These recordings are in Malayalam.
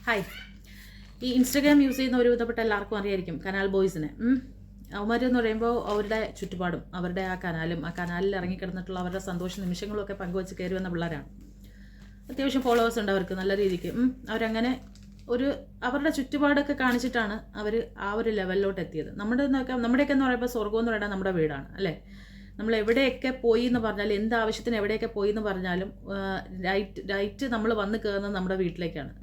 ഹായ്. ഈ ഇൻസ്റ്റഗ്രാം യൂസ് ചെയ്യുന്ന ഒരുവിധപ്പെട്ട എല്ലാവർക്കും അറിയായിരിക്കും കനാൽ ബോയ്സിനെ. അവന്മാരെന്ന് പറയുമ്പോൾ അവരുടെ ചുറ്റുപാടും അവരുടെ ആ കനാലിൽ ഇറങ്ങിക്കിടന്നിട്ടുള്ള അവരുടെ സന്തോഷ നിമിഷങ്ങളും ഒക്കെ പങ്കുവെച്ച് കയറി വന്ന പിള്ളേരാണ്. അത്യാവശ്യം ഫോളോവേഴ്സ് ഉണ്ട് അവർക്ക് നല്ല രീതിക്ക്. അവരങ്ങനെ അവരുടെ ചുറ്റുപാടൊക്കെ കാണിച്ചിട്ടാണ് അവർ ആ ഒരു ലെവലിലോട്ട് എത്തിയത്. നമ്മുടെയൊക്കെ എന്ന് പറയുമ്പോൾ സ്വർഗം എന്ന് പറയുന്നത് നമ്മുടെ വീടാണ് അല്ലേ. നമ്മൾ എവിടെയൊക്കെ പോയി എന്ന് പറഞ്ഞാലും എന്ത് ആവശ്യത്തിന് എവിടെയൊക്കെ പോയി എന്ന് പറഞ്ഞാലും റൈറ്റ് നമ്മൾ വന്ന് കയറുന്നത് നമ്മുടെ വീട്ടിലേക്കാണ്.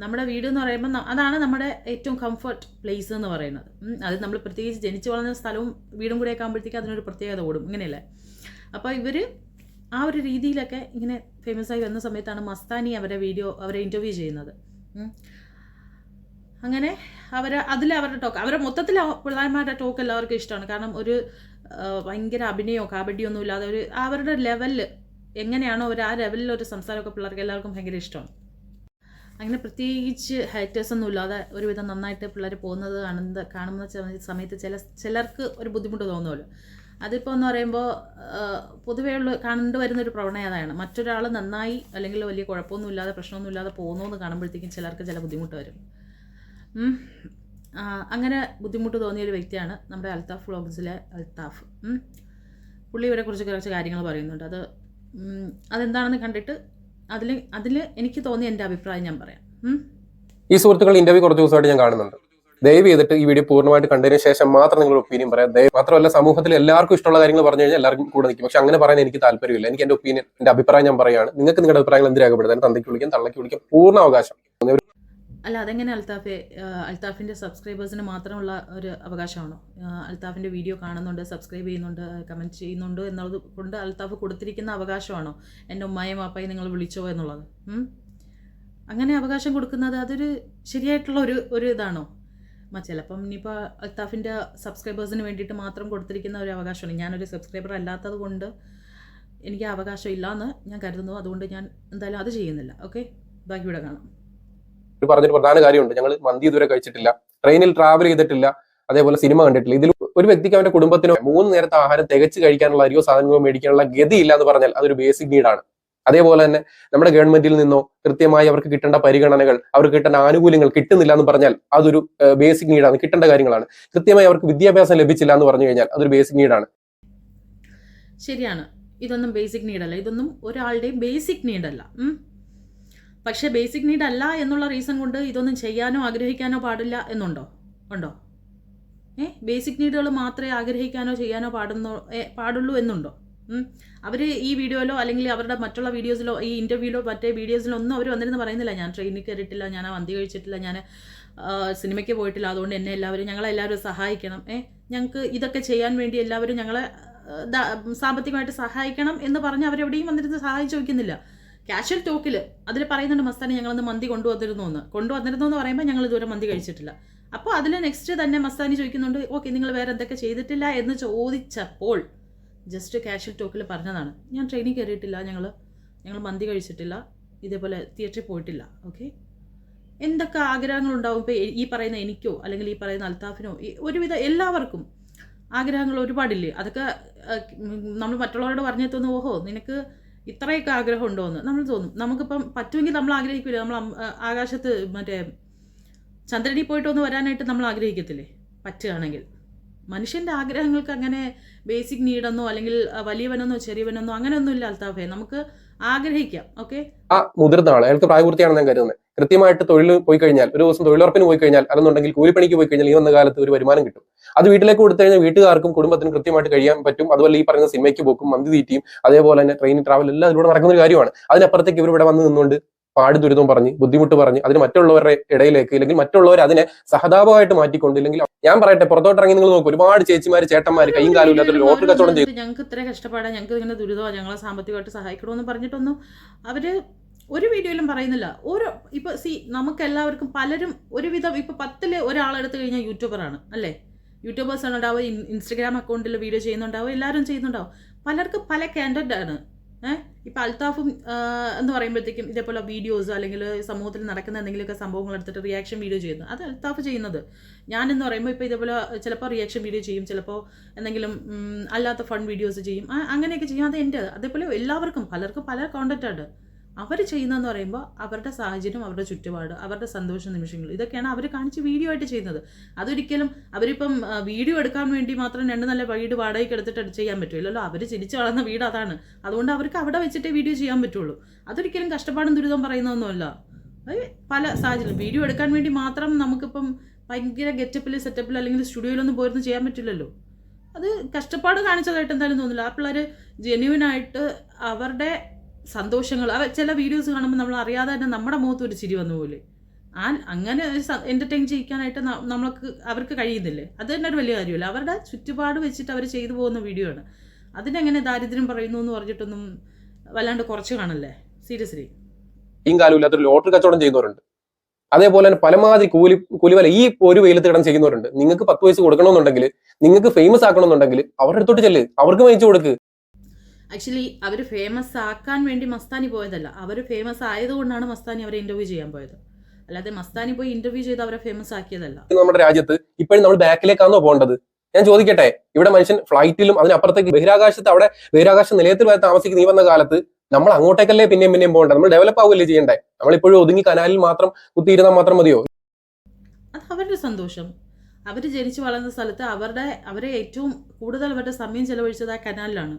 നമ്മുടെ വീട് എന്ന് പറയുമ്പോൾ അതാണ് നമ്മുടെ ഏറ്റവും കംഫർട്ട് പ്ലേസ് എന്ന് പറയുന്നത്. അത് നമ്മൾ പ്രത്യേകിച്ച് ജനിച്ചു വളർന്ന സ്ഥലവും വീടും കൂടെയൊക്കെ ആകുമ്പോഴത്തേക്ക് അതിനൊരു പ്രത്യേകത ഓടും, ഇങ്ങനെയല്ലേ. അപ്പോൾ ഇവർ ആ ഒരു രീതിയിലൊക്കെ ഇങ്ങനെ ഫേമസ് ആയി വന്ന സമയത്താണ് മസ്താനി അവരെ ഇൻ്റർവ്യൂ ചെയ്യുന്നത്. അങ്ങനെ അവരുടെ ടോക്ക്, അവരെ മൊത്തത്തിൽ പിള്ളേന്മാരുടെ ടോക്ക് എല്ലാവർക്കും ഇഷ്ടമാണ്. കാരണം ഭയങ്കര അഭിനയമോ കാബഡിയോ ഒന്നും ഇല്ലാതെ അവരുടെ ലെവലിൽ എങ്ങനെയാണോ ആ ലെവലിൽ ഒരു സംസാരമൊക്കെ പിള്ളേർക്ക് എല്ലാവർക്കും ഭയങ്കര ഇഷ്ടമാണ്. അങ്ങനെ പ്രത്യേകിച്ച് ഹേറ്റേഴ്സ് ഒന്നും ഇല്ലാതെ ഒരുവിധം നന്നായിട്ട് പിള്ളേർ പോകുന്നത് കാണുന്ന സമയത്ത് ചിലർക്ക് ഒരു ബുദ്ധിമുട്ട് തോന്നുമല്ലോ. അതിപ്പോൾ എന്ന് പറയുമ്പോൾ പൊതുവേ കണ്ടുവരുന്നൊരു പ്രവണതയാണ് മറ്റൊരാൾ നന്നായി അല്ലെങ്കിൽ വലിയ കുഴപ്പമൊന്നും ഇല്ലാതെ പ്രശ്നമൊന്നും ഇല്ലാതെ പോകുന്നു കാണുമ്പോഴത്തേക്കും ചിലർക്ക് ചില ബുദ്ധിമുട്ട് വരും. അങ്ങനെ ബുദ്ധിമുട്ട് തോന്നിയൊരു വ്യക്തിയാണ് നമ്മുടെ അൽത്താഫ് വ്ളോഗ്സിലെ അൽത്താഫ്. പുള്ളി ഇവരെക്കുറിച്ച് കുറച്ച് കാര്യങ്ങൾ പറയുന്നുണ്ട്. അതെന്താണെന്ന് കണ്ടിട്ട് അതിൽ എനിക്ക് തോന്നിയ എൻ്റെ അഭിപ്രായം ഞാൻ പറയാം. ഈ സുഹൃത്തുക്കൾ ഇന്റർവ്യൂ കുറച്ച് ദിവസമായിട്ട് ഞാൻ കാണുന്നുണ്ട്. ദയവ് ചെയ്തിട്ട് ഈ വീഡിയോ പൂർണ്ണമായിട്ട് കണ്ടതിന് ശേഷം മാത്രം നിങ്ങളുടെ ഒപ്പീനിയൻ പറയാം. മാത്രമല്ല സമൂഹത്തിൽ എല്ലാവർക്കും ഇഷ്ടമുള്ള കാര്യങ്ങൾ പറഞ്ഞു കഴിഞ്ഞാൽ എല്ലാവർക്കും കൂടെ നിൽക്കും. പക്ഷെ അങ്ങനെ പറയാൻ എനിക്ക് താല്പര്യമില്ല. എനിക്ക് എൻ്റെ ഒപ്പീനിയൻ, എൻ്റെ അഭിപ്രായം ഞാൻ പറയുകയാണ്. നിങ്ങൾക്ക് നിങ്ങളുടെ അഭിപ്രായങ്ങൾ എന്ത് രേഖപ്പെടുത്താൻ തന്തയ്ക്ക് വിളിക്കാം, തള്ളയ്ക്ക് വിളിക്കാം, പൂർണ്ണ അവകാശം. അല്ല, അതെങ്ങനെ അൽത്താഫിൻ്റെ സബ്സ്ക്രൈബേഴ്സിന് മാത്രമുള്ള ഒരു അവകാശമാണോ? അൽത്താഫിൻ്റെ വീഡിയോ കാണുന്നുണ്ട്, സബ്സ്ക്രൈബ് ചെയ്യുന്നുണ്ട്, കമൻറ്റ് ചെയ്യുന്നുണ്ട് എന്നുള്ളത് കൊണ്ട് അൽത്താഫ് കൊടുത്തിരിക്കുന്ന അവകാശമാണോ എൻ്റെ ഉമ്മായും വാപ്പായും നിങ്ങൾ വിളിച്ചോ എന്നുള്ളത്? അങ്ങനെ അവകാശം കൊടുക്കുന്നത് അതൊരു ശരിയായിട്ടുള്ള ഒരു ഇതാണോ? ചിലപ്പം ഇനിയിപ്പോൾ അൽത്താഫിൻ്റെ സബ്സ്ക്രൈബേഴ്സിന് വേണ്ടിയിട്ട് മാത്രം കൊടുത്തിരിക്കുന്ന ഒരു അവകാശമാണ്. ഞാനൊരു സബ്സ്ക്രൈബർ അല്ലാത്തത് കൊണ്ട് എനിക്ക് അവകാശം ഇല്ലയെന്ന് ഞാൻ കരുതുന്നു. അതുകൊണ്ട് ഞാൻ എന്തായാലും അത് ചെയ്യുന്നില്ല. ഓക്കെ, ബാക്കി ഇവിടെ കാണാം. പറഞ്ഞൊരു പ്രധാന കാര്യമുണ്ട്. ഞങ്ങൾ മന്തി ഇതുവരെ കഴിച്ചിട്ടില്ല, ട്രെയിനിൽ ട്രാവൽ ചെയ്തിട്ടില്ല, അതേപോലെ സിനിമ കണ്ടിട്ടില്ല. ഇതിൽ ഒരു വ്യക്തിക്ക് അവന്റെ കുടുംബത്തിനോ 3 നേരത്തെ ആഹാരം തികച്ച് കഴിക്കാനുള്ള അരിയോ സാധനങ്ങളോ മേടിക്കാനുള്ള ഗതിയില്ല എന്ന് പറഞ്ഞാൽ അതൊരു ബേസിക് നീഡാണ്. അതേപോലെ തന്നെ നമ്മുടെ ഗവൺമെന്റിൽ നിന്നോ കൃത്യമായി അവർക്ക് കിട്ടേണ്ട പരിഗണനകൾ, അവർക്ക് കിട്ടേണ്ട ആനുകൂല്യങ്ങൾ കിട്ടുന്നില്ല എന്ന് പറഞ്ഞാൽ അതൊരു ബേസിക് നീഡാണ്, കിട്ടേണ്ട കാര്യങ്ങളാണ്. കൃത്യമായി അവർക്ക് വിദ്യാഭ്യാസം ലഭിച്ചില്ല എന്ന് പറഞ്ഞു കഴിഞ്ഞാൽ അതൊരു ബേസിക് നീഡാണ്. ശരിയാണ്, ഇതൊന്നും ബേസിക് നീഡല്ല, ഇതൊന്നും ഒരാളുടെയും ബേസിക് നീഡല്ല. പക്ഷേ ബേസിക് നീഡ് അല്ല എന്നുള്ള റീസൺ കൊണ്ട് ഇതൊന്നും ചെയ്യാനോ ആഗ്രഹിക്കാനോ പാടില്ല ഉണ്ടോ? ബേസിക് നീഡുകൾ മാത്രമേ ആഗ്രഹിക്കാനോ ചെയ്യാനോ പാടുള്ളൂ എന്നുണ്ടോ? അവർ ഈ വീഡിയോയിലോ അല്ലെങ്കിൽ അവരുടെ മറ്റുള്ള വീഡിയോസിലോ ഈ ഇൻ്റർവ്യൂയിലോ മറ്റേ വീഡിയോസിലോ ഒന്നും അവർ വന്നിരുന്ന് പറയുന്നില്ല ഞാൻ ട്രെയിനിൽ കയറിയിട്ടില്ല, ഞാൻ മന്തി കഴിച്ചിട്ടില്ല, ഞാൻ സിനിമയ്ക്ക് പോയിട്ടില്ല, അതുകൊണ്ട് ഞങ്ങളെല്ലാവരും സഹായിക്കണം, ഞങ്ങൾക്ക് ഇതൊക്കെ ചെയ്യാൻ വേണ്ടി എല്ലാവരും ഞങ്ങളെ സാമ്പത്തികമായിട്ട് സഹായിക്കണം എന്ന് പറഞ്ഞ് അവരെവിടെയും വന്നിരുന്ന് സഹായിച്ചു വയ്ക്കുന്നില്ല. കാഷ്വൽ ടോക്കിൽ അതിൽ പറയുന്നുണ്ട് മസ്താനി ഞങ്ങളൊന്ന് മന്തി കൊണ്ടുവന്നിരുന്നു എന്ന് പറയുമ്പോൾ ഞങ്ങൾ ഇതുവരെ മന്തി കഴിച്ചിട്ടില്ല. അപ്പോൾ അതിൽ നെക്സ്റ്റ് തന്നെ മസ്താനി ചോദിക്കുന്നുണ്ട് ഓക്കെ നിങ്ങൾ വേറെ എന്തൊക്കെ ചെയ്തിട്ടില്ല എന്ന് ചോദിച്ചപ്പോൾ ജസ്റ്റ് കാഷ്വൽ ടോക്കിൽ പറഞ്ഞതാണ് ഞാൻ ട്രെയിനിൽ കയറിയിട്ടില്ല, ഞങ്ങൾ മന്തി കഴിച്ചിട്ടില്ല, ഇതേപോലെ തിയേറ്ററിൽ പോയിട്ടില്ല. ഓക്കെ, എന്തൊക്കെ ആഗ്രഹങ്ങളുണ്ടാവും ഇപ്പോൾ ഈ പറയുന്ന എനിക്കോ അല്ലെങ്കിൽ ഈ പറയുന്ന അൽത്താഫിനോ ഒരുവിധം എല്ലാവർക്കും ആഗ്രഹങ്ങൾ ഒരുപാടില്ലേ. അതൊക്കെ നമ്മൾ മറ്റുള്ളവരോട് പറഞ്ഞു തോന്നുന്നു ഓഹോ നിനക്ക് ഇത്രയൊക്കെ ആഗ്രഹം ഉണ്ടോ എന്ന് നമ്മൾ തോന്നും. നമുക്കിപ്പം പറ്റുമെങ്കിൽ നമ്മൾ ആഗ്രഹിക്കില്ല, നമ്മൾ ആകാശത്ത് മറ്റേ ചന്ദ്രനിൽ പോയിട്ടൊന്ന് വരാനായിട്ട് നമ്മൾ ആഗ്രഹിക്കത്തില്ലേ പറ്റുകയാണെങ്കിൽ. മനുഷ്യൻ്റെ ആഗ്രഹങ്ങൾക്ക് അങ്ങനെ ബേസിക് നീഡെന്നോ അല്ലെങ്കിൽ വലിയവനെന്നോ ചെറിയവനെന്നോ അങ്ങനെയൊന്നും ഇല്ല അൽത്താഫേ, നമുക്ക് ആഗ്രഹിക്കാം. ഓക്കെ, ആ മുതിർന്ന ആൾ അയാൾക്ക് പ്രായപൂർത്തിയാണെന്ന് ഞാൻ കരുതുന്നത്. കൃത്യമായിട്ട് തൊഴിൽ പോയി കഴിഞ്ഞാൽ, ഒരു ദിവസം തൊഴിലുറപ്പിന് പോയി കഴിഞ്ഞാൽ, അല്ലെന്നുണ്ടെങ്കിൽ കൂലിപ്പണിക്ക് പോയി കഴിഞ്ഞാൽ ഈ വന്ന കാലത്ത് ഒരു വരുമാനം കിട്ടും. അത് വീട്ടിലേക്ക് കൊടുത്തു കഴിഞ്ഞാൽ വീട്ടുകാർക്കും കുടുംബത്തിനും കൃത്യമായിട്ട് കഴിയാൻ പറ്റും. അതുപോലെ ഈ പറയുന്ന സിനിമയ്ക്ക് പോക്കും മന്തി തീറ്റിയും അതേപോലെ തന്നെ ട്രെയിനിൽ ട്രാവൽ എല്ലാം ഇതിലൂടെ നടക്കുന്ന ഒരു കാര്യമാണ്. അതിനപ്പുറത്തേക്ക് ഇവർ ഇവിടെ വന്ന് നിന്നുകൊണ്ട് പാട് ദുരിതം പറഞ്ഞ് ബുദ്ധിമുട്ട് പറഞ്ഞ് അതിന് മറ്റുള്ളവരുടെ ഇടയിലേക്ക് അല്ലെങ്കിൽ മറ്റുള്ളവർ അതിനെ സഹതാപമായിട്ട് മാറ്റിക്കൊണ്ട്, ഇല്ലെങ്കിൽ ഞാൻ പറയട്ടെ പുറത്തോട്ടിറങ്ങി നിങ്ങൾ നോക്കും ഒരുപാട് ചേച്ചിമാര് ചേട്ടന്മാര് കൈയും കാലും ഇല്ലാത്ത ലോട്ടറി കച്ചവടം ചെയ്തു. ഞങ്ങൾക്ക് ഇത്ര കഷ്ടപ്പാടാ, ഞങ്ങൾക്ക് ഇങ്ങനെ ദുരിതമോ, ഞങ്ങളെ സാമ്പത്തികമായിട്ട് സഹായിക്കണമെന്ന് പറഞ്ഞിട്ടൊന്നും അവര് ഒരു വീഡിയോയിലും പറയുന്നില്ല. ഇപ്പൊ നമുക്ക് എല്ലാവർക്കും പലരും ഒരുവിധം ഇപ്പൊ 10 ഒരാളെടുത്ത് കഴിഞ്ഞാൽ യൂട്യൂബറാണ് അല്ലേ. യൂട്യൂബേഴ്സ് ആണ് ഉണ്ടാവും, ഇൻസ്റ്റഗ്രാം അക്കൗണ്ടിൽ വീഡിയോ ചെയ്യുന്നുണ്ടാവും, എല്ലാവരും ചെയ്യുന്നുണ്ടാവും. പലർക്കും പല കാൻഡന്റ് ആണ്. ഇപ്പം അൽത്താഫും എന്ന് പറയുമ്പോഴത്തേക്കും ഇതേപോലെ വീഡിയോസ് അല്ലെങ്കിൽ സമൂഹത്തിൽ നടക്കുന്ന എന്തെങ്കിലുമൊക്കെ സംഭവങ്ങൾ എടുത്തിട്ട് റിയാക്ഷൻ വീഡിയോ ചെയ്യുന്നു, അത് അൽത്താഫ് ചെയ്യുന്നത്. ഞാനെന്ന് പറയുമ്പോൾ ഇപ്പോൾ ഇതേപോലെ ചിലപ്പോൾ റിയാക്ഷൻ വീഡിയോ ചെയ്യും, ചിലപ്പോൾ എന്തെങ്കിലും അല്ലാത്ത ഫൺ വീഡിയോസ് ചെയ്യും, അങ്ങനെയൊക്കെ ചെയ്യും. അത് എൻ്റെ അതേപോലെ എല്ലാവർക്കും പലർക്കും പല കോണ്ടന്റാണ്. അവർ ചെയ്യുന്നതെന്ന് പറയുമ്പോൾ അവരുടെ സാഹചര്യം, അവരുടെ ചുറ്റുപാട്, അവരുടെ സന്തോഷ നിമിഷങ്ങൾ, ഇതൊക്കെയാണ് അവർ കാണിച്ച് വീഡിയോ ആയിട്ട് ചെയ്യുന്നത്. അതൊരിക്കലും അവരിപ്പം വീഡിയോ എടുക്കാൻ വേണ്ടി മാത്രം 2 നല്ല വീട് വാടകയ്ക്ക് എടുത്തിട്ട് ചെയ്യാൻ പറ്റില്ലല്ലോ. അവർ ജനിച്ച് വളർന്ന വീട് അതാണ്. അതുകൊണ്ട് അവർക്ക് അവിടെ വെച്ചിട്ടേ വീഡിയോ ചെയ്യാൻ പറ്റുള്ളൂ. അതൊരിക്കലും കഷ്ടപ്പാടും ദുരിതം പറയുന്നതൊന്നുമല്ല. പല സാഹചര്യം വീഡിയോ എടുക്കാൻ വേണ്ടി മാത്രം നമുക്കിപ്പം ഭയങ്കര ഗെറ്റപ്പിൽ സെറ്റപ്പിൽ അല്ലെങ്കിൽ സ്റ്റുഡിയോയിലൊന്നും പോയിരുന്നു ചെയ്യാൻ പറ്റില്ലല്ലോ. അത് കഷ്ടപ്പാട് കാണിച്ചതായിട്ട് എന്തായാലും തോന്നില്ല. ആ പിള്ളേർ ജെന്യുവനായിട്ട് അവരുടെ സന്തോഷങ്ങൾ, ചില വീഡിയോസ് കാണുമ്പോൾ നമ്മൾ അറിയാതെ തന്നെ നമ്മുടെ മുഖത്ത് ഒരു ചിരി വന്നു പോലെ അങ്ങനെ എൻ്റർടൈൻ ചെയ്യിക്കാനായിട്ട് അവർക്ക് കഴിയുന്നില്ലേ? അത് തന്നെ ഒരു വലിയ കാര്യമല്ല. അവരുടെ ചുറ്റുപാട് വെച്ചിട്ട് അവർ ചെയ്തു പോകുന്ന വീഡിയോ ആണ്. അതിനെങ്ങനെ ദാരിദ്ര്യം പറയുന്നു എന്ന് പറഞ്ഞിട്ടൊന്നും വല്ലാണ്ട് കുറച്ച് കാണല്ലേ? സീരിയസ്ലി കാലമില്ലാത്തൊരു ലോട്ടറി കച്ചവടം ചെയ്യുന്നവരുണ്ട്. അതേപോലെ തന്നെ പലമാതിരി കൂലിവല ഈ ഒരു വെയിലത്ത് കിടന്ന് ചെയ്യുന്നവരുണ്ട്. നിങ്ങൾക്ക് 10 പൈസ കൊടുക്കണമെന്നുണ്ടെങ്കിൽ, നിങ്ങൾക്ക് ഫേമസ് ആക്കണമെന്നുണ്ടെങ്കിൽ അവരുടെ അടുത്തോട്ട് ചെല്ല്, അവർക്ക് മേടിച്ചു കൊടുക്ക്. ആക്ച്വലി അവർ ഫേമസ് ആക്കാൻ വേണ്ടി മസ്താനി പോയതല്ല. അവർ ഫേമസ് ആയതുകൊണ്ടാണ് മസ്താനി അവരെ ഇന്റർവ്യൂ ചെയ്യാൻ പോയത്. അല്ലാതെ മസ്താനി പോയി ഇന്റർവ്യൂ ചെയ്ത് അവരെ ഫേമസ് ആക്കിയതല്ല. നമ്മുടെ രാജ്യത്ത് ഇപ്പോഴും നമ്മൾ ബാക്കിലേക്കാണോ പോകേണ്ടത്? ഞാൻ ചോദിക്കട്ടെ, ഇവിടെ മനുഷ്യൻ ഫ്ലൈറ്റിലും അതിനപ്പുറത്തേക്ക് ബഹിരാകാശത്ത്, അവിടെ ബഹിരാകാശ നിലയത്തിൽ വരെ താമസിക്കുന്ന നീ വന്ന കാലത്ത് നമ്മൾ അങ്ങോട്ടേക്കല്ലേ പിന്നെയും പോകേണ്ടത്? നമ്മൾ ഡെവലപ്പ് ആവുകയല്ലേ ചെയ്യണ്ടേ? നമ്മളിപ്പോഴും ഒതുങ്ങി കനാലിൽ മാത്രം കുത്തിയിരുന്നാൽ മാത്രം മതിയോ? അത് അവരുടെ സന്തോഷം. അവർ ജനിച്ചു വളർന്ന സ്ഥലത്ത് അവരെ ഏറ്റവും കൂടുതൽ അവരുടെ സമയം ചെലവഴിച്ചത് ആ കനാലിലാണ്.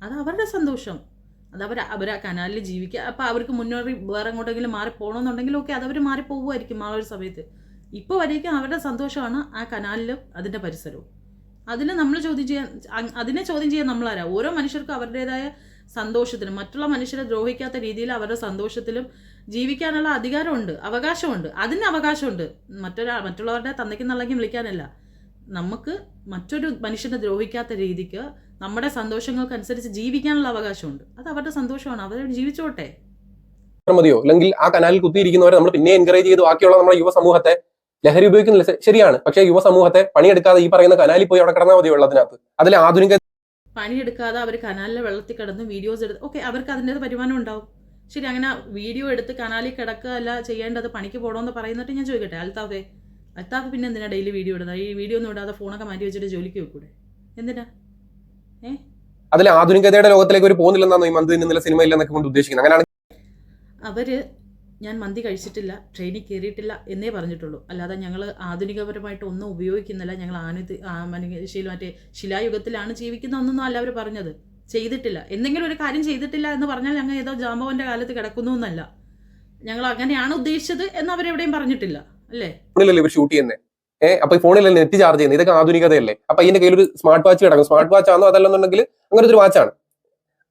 അത് അവരുടെ സന്തോഷം. അത് അവർ ആ കനാലിൽ ജീവിക്കുക. അപ്പോൾ അവർക്ക് മുന്നോട്ട് വേറെ എങ്ങോട്ടെങ്കിലും മാറി പോകണമെന്നുണ്ടെങ്കിൽ ഓക്കെ, അതവർ മാറിപ്പോകുമായിരിക്കും ആ ഒരു സമയത്ത്. ഇപ്പോൾ വരേക്കും അവരുടെ സന്തോഷമാണ് ആ കനാലിലും അതിൻ്റെ പരിസരവും. അതിനെ ചോദ്യം ചെയ്യാൻ നമ്മളാരാ? ഓരോ മനുഷ്യർക്കും അവരുടേതായ സന്തോഷത്തിലും മറ്റുള്ള മനുഷ്യരെ ദ്രോഹിക്കാത്ത രീതിയിൽ അവരുടെ സന്തോഷത്തിലും ജീവിക്കാനുള്ള അധികാരമുണ്ട്, അവകാശമുണ്ട്. അതിന് അവകാശമുണ്ട്. മറ്റുള്ളവരുടെ തന്തയ്ക്കും തള്ളയ്ക്കും വിളിക്കാനല്ല. നമുക്ക് മറ്റൊരു മനുഷ്യനെ ദ്രോഹിക്കാത്ത രീതിക്ക് നമ്മുടെ സന്തോഷങ്ങൾക്കനുസരിച്ച് ജീവിക്കാനുള്ള അവകാശമുണ്ട്. അത് അവരുടെ സന്തോഷമാണ്. അവർ ജീവിച്ചോട്ടെ. മതിയോ? അല്ലെങ്കിൽ ആ കനാലിൽ കുത്തിയിരിക്കുന്നവരെ നമ്മൾ പിന്നെ എൻകറേജ് ചെയ്ത് ബാക്കിയുള്ള നമ്മുടെ യുവസമൂഹത്തെ ലഹരി ഉപയോഗിക്കുന്നില്ല, ശരിയാണ്. പക്ഷേ യുവസമൂഹത്തെ പണിയെടുക്കാതെ ഈ പറയുന്ന കനാലിൽ പോയി അവിടെ കിടന്നാൽ മതി വെള്ളത്തിനകത്ത്. അതിലെ ആധുനിക പണിയെടുക്കാതെ അവർ കനാലിലെ വെള്ളത്തിൽ കിടന്ന് വീഡിയോസ് എടുത്ത് ഓക്കെ, അവർക്ക് അതിൻ്റെ വരുമാനം ഉണ്ടാവും. ശരി, അങ്ങനെ വീഡിയോ എടുത്ത് കനാലിൽ കിടക്കുകയല്ല ചെയ്യേണ്ടത്, പണിക്ക് പോകണമെന്ന് പറയുന്നിട്ട് ഞാൻ ചോദിക്കട്ടെ, അൽത്താഫ് പിന്നെ എന്തിനാ ഡെയിലി വീഡിയോ ഇടുന്നത്? ഈ വീഡിയോ ഒന്നും ഇടാതെ ഫോണൊക്കെ മാറ്റി വെച്ചിട്ട് ജോലിക്ക് വെക്കൂടെ? എന്തിനാ? അതിലെ ആധുനികതയുടെ ലോകത്തിലേക്ക് ഒരു പോകുന്നില്ലെന്നാണ് ഈ മന്തി നിന്നുള്ള സിനിമയില്ലെന്നൊക്കെ കൊണ്ട് ഉദ്ദേശിക്കുന്നത്. അങ്ങനെയാണ് അവര് ഞാൻ മന്തി കഴിച്ചിട്ടില്ല, ട്രെയിനിൽ കയറിയിട്ടില്ല എന്നേ പറഞ്ഞിട്ടുള്ളൂ. അല്ലാതെ ഞങ്ങൾ ആധുനികപരമായിട്ട് ഒന്നും ഉപയോഗിക്കുന്നില്ല, ഞങ്ങൾ മറ്റേ ശിലായുഗത്തിലാണ് ജീവിക്കുന്ന ഒന്നൊന്നും അല്ല അവർ പറഞ്ഞത്. ചെയ്തിട്ടില്ല, എന്തെങ്കിലും ഒരു കാര്യം ചെയ്തിട്ടില്ല എന്ന് പറഞ്ഞാൽ ഞങ്ങൾ ഏതോ ജാമ്പവന്റെ കാലത്ത് കിടക്കുന്നു എന്നല്ല, ഞങ്ങൾ അങ്ങനെയാണ് ഉദ്ദേശിച്ചത് എന്ന് അവരെവിടെയും പറഞ്ഞിട്ടില്ല. അല്ലേ? ഫോണിലല്ലേ ഇവർ ഷൂട്ട് ചെയ്യുന്നത്? അപ്പൊ ഈ ഫോണിലല്ലേ നെറ്റ് ചാർജ് ചെയ്യുന്നത്? ഇതൊക്കെ ആധുനികതയല്ലേ? അപ്പൊ അതിന്റെ കയ്യിൽ ഒരു സ്മാർട്ട് വാച്ച് കിടക്കും. സ്മാർട്ട് വാച്ച് ആണോ അതല്ലെന്നുണ്ടെങ്കിൽ അങ്ങനത്തെ ഒരു വാച്ചാണ്.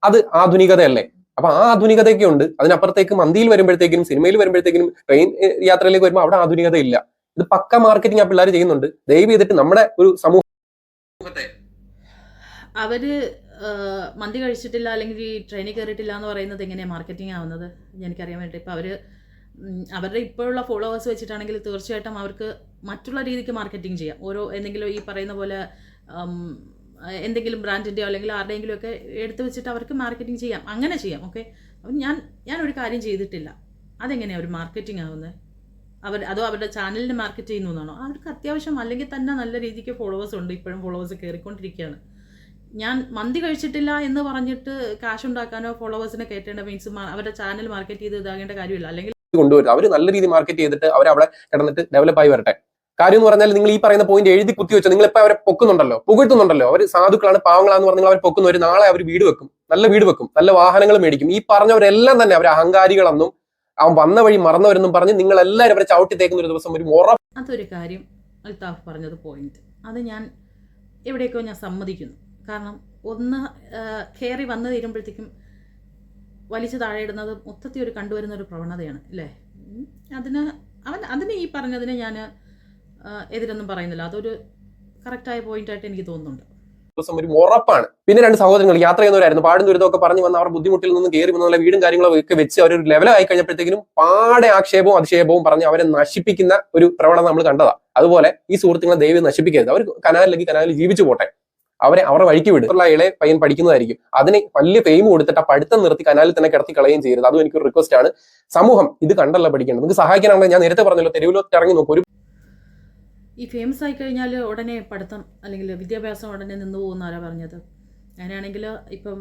അത് ആധുനികതയല്ലേ? അപ്പൊ ആ ആധുനികതയൊക്കെ ഉണ്ട്. അതിനപ്പുറത്തേക്ക് മന്തിയിൽ വരുമ്പോഴത്തേക്കും, സിനിമയിൽ വരുമ്പോഴത്തേക്കും, ട്രെയിൻ യാത്രയിലേക്ക് വരുമ്പോൾ അവിടെ ആധുനികത ഇല്ല. ഇത് പക്ക മാർക്കറ്റിംഗ് ആ പിള്ളേർ ചെയ്യുന്നുണ്ട്. ദയവ് ചെയ്തിട്ട് നമ്മുടെ ഒരു സമൂഹത്തെ അവര് മന്തി കഴിച്ചിട്ടില്ല അല്ലെങ്കിൽ ഈ ട്രെയിനിൽ കയറിയിട്ടില്ല എന്ന് പറയുന്നത് എങ്ങനെയാണ് മാർക്കറ്റിംഗ് ആവുന്നത്? എനിക്കറിയാൻ വേണ്ടി. ഇപ്പം അവരുടെ ഇപ്പോഴുള്ള ഫോളോവേഴ്സ് വെച്ചിട്ടാണെങ്കിൽ തീർച്ചയായിട്ടും അവർക്ക് മറ്റുള്ള രീതിക്ക് മാർക്കറ്റിംഗ് ചെയ്യാം. എന്തെങ്കിലും ഈ പറയുന്ന പോലെ എന്തെങ്കിലും ബ്രാൻഡിൻ്റെയോ അല്ലെങ്കിൽ ആരുടെയെങ്കിലും ഒക്കെ എടുത്തു വെച്ചിട്ട് അവർക്ക് മാർക്കറ്റിംഗ് ചെയ്യാം. അങ്ങനെ ചെയ്യാം. ഓക്കെ, അപ്പം ഞാനൊരു കാര്യം ചെയ്തിട്ടില്ല, അതെങ്ങനെയാണ് ഒരു മാർക്കറ്റിംഗ് ആവുന്നത്? അതോ അവരുടെ ചാനലിന് മാർക്കറ്റ് ചെയ്യുന്നു എന്നാണോ? അവർക്ക് അത്യാവശ്യം അല്ലെങ്കിൽ തന്നെ നല്ല രീതിക്ക് ഫോളോവേഴ്സ് ഉണ്ട്. ഇപ്പോഴും ഫോളോവേഴ്സ് കയറിക്കൊണ്ടിരിക്കുകയാണ്. ഞാൻ മന്തി കഴിച്ചിട്ടില്ല എന്ന് പറഞ്ഞിട്ട് കാശ് ഉണ്ടാക്കാനോ ഫോളോവേഴ്സിനെ കയറ്റേണ്ട മീൻസ് അവരുടെ ചാനൽ മാർക്കറ്റ് ചെയ്ത് ഇതാകേണ്ട കാര്യമില്ല. അല്ലെങ്കിൽ കൊണ്ടുവരും. അവർ നല്ല രീതിയിൽ മാർക്കറ്റ് ചെയ്തിട്ട് അവരവിടെ കിടന്നിട്ട് ഡെവലപ്പ് ആയി വരട്ടെ. കാര്യം എന്ന് പറഞ്ഞാൽ നിങ്ങൾ ഈ പറയുന്ന പോയിന്റ് എഴുതി കുത്തി വെച്ചോ. നിങ്ങളിപ്പോൾ അവരെ പൊക്കുന്നുണ്ടല്ലോ, പുകഴ്ത്തുന്നുണ്ടല്ലോ. അവർ സാധുക്കളാണ്, പാവങ്ങളാന്ന് പറഞ്ഞാൽ അവർ പൊക്കുന്നവർ നാളെ അവർ വീട് വെക്കും, നല്ല വീട് വെക്കും, നല്ല വാഹനങ്ങൾ മേടിക്കും. ഈ പറഞ്ഞവരെല്ലാം തന്നെ അവർ അഹങ്കാരികളെന്നും അവൻ വന്ന വഴി മറന്നവരെന്നും പറഞ്ഞ് നിങ്ങൾ എല്ലാവരും അവരെ ചവിട്ടി തേക്കുന്ന ഒരു ദിവസം ഒരു അതൊരു കാര്യം അൽത്താഫ് പറഞ്ഞത് പോയിന്റ്. അത് ഞാൻ എവിടേക്കോ ഞാൻ സമ്മതിക്കുന്നു. കാരണം ഒന്ന് കയറി വന്നു തീരുമ്പോഴത്തേക്കും വലിച്ചു താഴെ ഇടുന്നത് മൊത്തത്തിൽ ഒരു കണ്ടുവരുന്ന ഒരു പ്രവണതയാണ് അല്ലേ? അതിന് ഈ പറഞ്ഞതിന് ഞാൻ എതിരൊന്നും പറയുന്നില്ല. അതൊരു കറക്റ്റായ പോയിന്റായിട്ട് എനിക്ക് തോന്നുന്നുണ്ട്. ദിവസം ഒരു ഉറപ്പാണ്. പിന്നെ 2 സഹോദരങ്ങൾ യാത്ര ചെയ്യുന്നവരായിരുന്നു. പാടും ദുരിതമൊക്കെ പറഞ്ഞു വന്ന അവർ ബുദ്ധിമുട്ടിൽ നിന്ന് കയറി വന്നുള്ള വീടും കാര്യങ്ങളും ഒക്കെ വെച്ച് അവർ ഒരു ലെവലായി കഴിഞ്ഞപ്പോഴത്തേക്കും പാടെ ആക്ഷേപവും അതിക്ഷേപവും പറഞ്ഞ് അവരെ നശിപ്പിക്കുന്ന ഒരു പ്രവണത നമ്മൾ കണ്ടതാ. അതുപോലെ ഈ സുഹൃത്തുക്കളെ ദൈവം നശിപ്പിക്കരുത്. അവർ കനാലിൽ ജീവിച്ചു പോട്ടെ, അവരുടെ വഴിക്ക് വിടും. ഇളയ പയ്യൻ പഠിക്കുന്നതായിരിക്കും. അതിന് വലിയ ഫെയിം കൊടുത്തിട്ട് ആ പഠിത്തം നിർത്തി കനാലിൽ തന്നെ കിടത്തി കളയുകയും ചെയ്യരുത്. അതും എനിക്കൊരു റിക്വസ്റ്റ് ആണ്. സമൂഹം ഇത് കണ്ടല്ല പഠിക്കേണ്ടത്. നിങ്ങൾക്ക് സഹായിക്കാനാണെങ്കിൽ ഞാൻ നേരത്തെ പറഞ്ഞല്ലോ, തെരുവിലോട്ട് ഇറങ്ങി നോക്കും. ഈ ഫേമസ് ആയി കഴിഞ്ഞാൽ ഉടനെ പഠിത്തം അല്ലെങ്കിൽ വിദ്യാഭ്യാസം ഉടനെ നിന്ന് പോകുന്ന ആരാ പറഞ്ഞത്? അങ്ങനെയാണെങ്കിൽ ഇപ്പം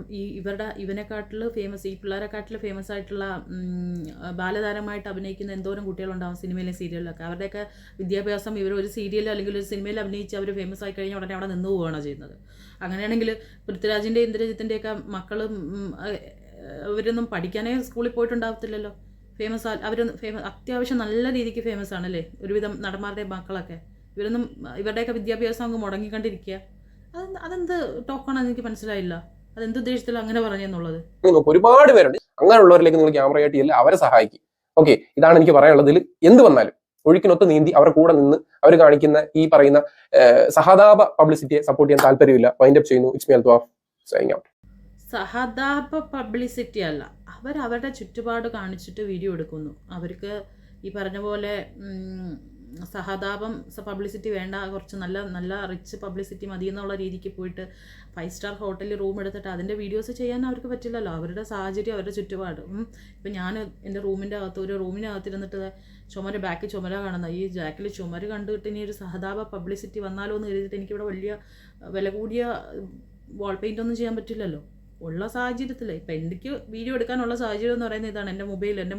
ഇവനെക്കാട്ടിൽ ഫേമസ്, ഈ പിള്ളേരെക്കാട്ടിൽ ഫേമസ് ആയിട്ടുള്ള ബാലതാരമായിട്ട് അഭിനയിക്കുന്ന എന്തോരം കുട്ടികളുണ്ടാവും സിനിമയിലും സീരിയലിലൊക്കെ. അവരുടെയൊക്കെ വിദ്യാഭ്യാസം ഇവർ ഒരു സീരിയൽ അല്ലെങ്കിൽ ഒരു സിനിമയിൽ അഭിനയിച്ച് അവർ ഫേമസ് ആയി കഴിഞ്ഞാൽ ഉടനെ അവിടെ നിന്ന് പോവുകയാണോ ചെയ്യുന്നത്. അങ്ങനെയാണെങ്കിൽ പൃഥ്വിരാജിൻ്റെ ഇന്ദ്രജിത്തിൻ്റെയൊക്കെ മക്കളും അവരൊന്നും പഠിക്കാനേ സ്കൂളിൽ പോയിട്ടുണ്ടാകത്തില്ലല്ലോ. അത്യാവശ്യം നല്ല രീതിക്ക് ഫേമസ് ആണല്ലേ ഒരുവിധം നടന്മാരുടെ മക്കളൊക്കെ. ഇവരുടെയൊക്കെ വിദ്യാഭ്യാസം അങ്ങ് മുടങ്ങിക്കൊണ്ടിരിക്കുക. അതെന്ത് ടോക്കാണെന്ന് എനിക്ക് മനസ്സിലായില്ല. അതെന്ത് ഉദ്ദേശത്തിലും അങ്ങനെ പറഞ്ഞെന്നുള്ളത്. ഒരുപാട് പേരുണ്ട്, അങ്ങനെയുള്ളവരിലേക്ക് നിങ്ങൾ ക്യാമറയായിട്ട് ഇല്ല, അവരെ സഹായിക്കും. ഓക്കെ, ഇതാണ് എനിക്ക് പറയാനുള്ളത്. ഇതിൽ എന്ത് വന്നാലും ഒഴുക്കിനൊത്ത് നീന്തി അവരുടെ കൂടെ നിന്ന് അവർ കാണിക്കുന്ന ഈ പറയുന്ന സഹതാപ പബ്ലിസിറ്റിയെ സപ്പോർട്ട് ചെയ്യാൻ താല്പര്യമില്ല. വൈൻഡപ്പ് ചെയ്യുന്നു. It's me Althaf signing out. സഹതാപ പബ്ലിസിറ്റി അല്ല, അവരുടെ ചുറ്റുപാട് കാണിച്ചിട്ട് വീഡിയോ എടുക്കുന്നു. അവർക്ക് ഈ പറഞ്ഞ പോലെ സഹതാപം പബ്ലിസിറ്റി വേണ്ട, കുറച്ച് നല്ല നല്ല റിച്ച് പബ്ലിസിറ്റി മതി എന്നുള്ള രീതിക്ക് പോയിട്ട് 5 സ്റ്റാർ ഹോട്ടലിൽ റൂം എടുത്തിട്ട് അതിൻ്റെ വീഡിയോസ് ചെയ്യാൻ അവർക്ക് പറ്റില്ലല്ലോ. അവരുടെ സാഹചര്യം, അവരുടെ ചുറ്റുപാട്. ഇപ്പം ഞാൻ എൻ്റെ ഒരു റൂമിനകത്തിരുന്നിട്ട് ബാക്കിൽ ചുമര കാണുന്ന ഈ ജാക്കിൽ ചുമര് കണ്ടിട്ട് ഇനി ഒരു സഹതാപ പബ്ലിസിറ്റി വന്നാലോ എന്ന് കരുതിയിട്ട് എനിക്കിവിടെ വലിയ വില കൂടിയ വാൾ പെയിൻ്റ് ഒന്നും ചെയ്യാൻ പറ്റില്ലല്ലോ. ഉള്ള സാഹചര്യത്തിൽ ഇപ്പം എനിക്ക് വീഡിയോ എടുക്കാനുള്ള സാഹചര്യം എന്ന് പറയുന്നത് ഇതാണ്. എൻ്റെ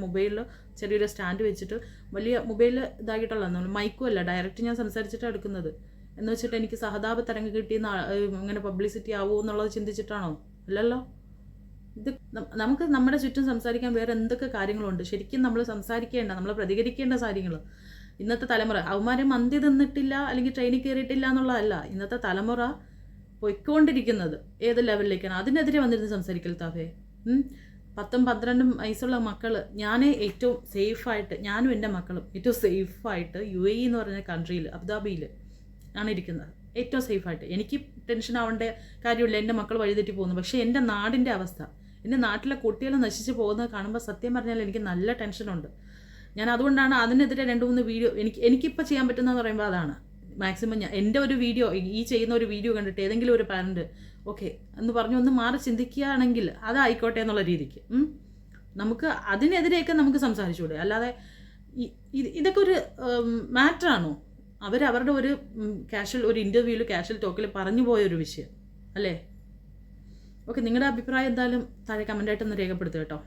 മൊബൈലിൽ ചെറിയൊരു സ്റ്റാൻഡ് വെച്ചിട്ട് വലിയ മൊബൈൽ ഇതാക്കിയിട്ടുള്ള മൈക്കും അല്ല, ഡയറക്റ്റ് ഞാൻ സംസാരിച്ചിട്ടാണ് എടുക്കുന്നത്. എന്ന് വെച്ചിട്ട് എനിക്ക് സഹതാപ തരംഗം കിട്ടിയെന്ന് അങ്ങനെ പബ്ലിസിറ്റി ആവുമോ എന്നുള്ളത് ചിന്തിച്ചിട്ടാണോ? അല്ലല്ലോ. ഇത് നമുക്ക് നമ്മുടെ ചുറ്റും സംസാരിക്കാൻ വേറെ എന്തൊക്കെ കാര്യങ്ങളുണ്ട്. ശരിക്കും നമ്മൾ സംസാരിക്കേണ്ട, നമ്മൾ പ്രതികരിക്കേണ്ട കാര്യങ്ങൾ. ഇന്നത്തെ തലമുറ അവന്മാരെ മന്തി തിന്നിട്ടില്ല അല്ലെങ്കിൽ ട്രെയിനിൽ കയറിയിട്ടില്ല എന്നുള്ളതല്ല. ഇന്നത്തെ തലമുറ പൊയ്ക്കൊണ്ടിരിക്കുന്നത് ഏത് ലെവലിലേക്കാണ്, അതിനെതിരെ വന്നിരുന്ന് സംസാരിക്കൽ താഫേ. 10-12 വയസ്സുള്ള മക്കൾ, ഏറ്റവും സേഫായിട്ട്, ഞാനും എൻ്റെ മക്കളും ഏറ്റവും സേഫായിട്ട് UAE എന്ന് പറഞ്ഞ കൺട്രിയിൽ, അബുദാബിയിൽ ആണ് ഇരിക്കുന്നത്. ഏറ്റവും സേഫായിട്ട്. എനിക്ക് ടെൻഷൻ ആവേണ്ട കാര്യമില്ല, എൻ്റെ മക്കൾ വഴിതെറ്റി പോകുന്നു. പക്ഷേ എൻ്റെ നാടിൻ്റെ അവസ്ഥ, എൻ്റെ നാട്ടിലെ കുട്ടികൾ നശിച്ച് പോകുന്നത് കാണുമ്പോൾ സത്യം പറഞ്ഞാൽ എനിക്ക് നല്ല ടെൻഷനുണ്ട്. ഞാൻ അതുകൊണ്ടാണ് അതിനെതിരെ 2-3 വീഡിയോ എനിക്കിപ്പോൾ ചെയ്യാൻ പറ്റുന്നതെന്ന് പറയുമ്പോൾ അതാണ്. മാക്സിമം എൻ്റെ ഒരു വീഡിയോ, ഈ ചെയ്യുന്ന ഒരു വീഡിയോ കണ്ടിട്ട് ഏതെങ്കിലും ഒരു പാരൻറ്റ് ഓക്കെ എന്ന് പറഞ്ഞു ഒന്ന് മാറി ചിന്തിക്കുകയാണെങ്കിൽ അതായിക്കോട്ടെ എന്നുള്ള രീതിക്ക് നമുക്ക് അതിനെതിരെയൊക്കെ നമുക്ക് സംസാരിച്ചുകൂടെ. അല്ലാതെ ഇതൊക്കെ ഒരു മാറ്ററാണോ? അവരുടെ ഒരു ഒരു ഇൻ്റർവ്യൂവിൽ കാഷ്വൽ ടോക്കിൽ പറഞ്ഞു പോയൊരു വിഷയം അല്ലേ. ഓക്കെ, നിങ്ങളുടെ അഭിപ്രായം എന്തായാലും താഴെ കമൻ്റായിട്ടൊന്ന് രേഖപ്പെടുത്തുക കേട്ടോ.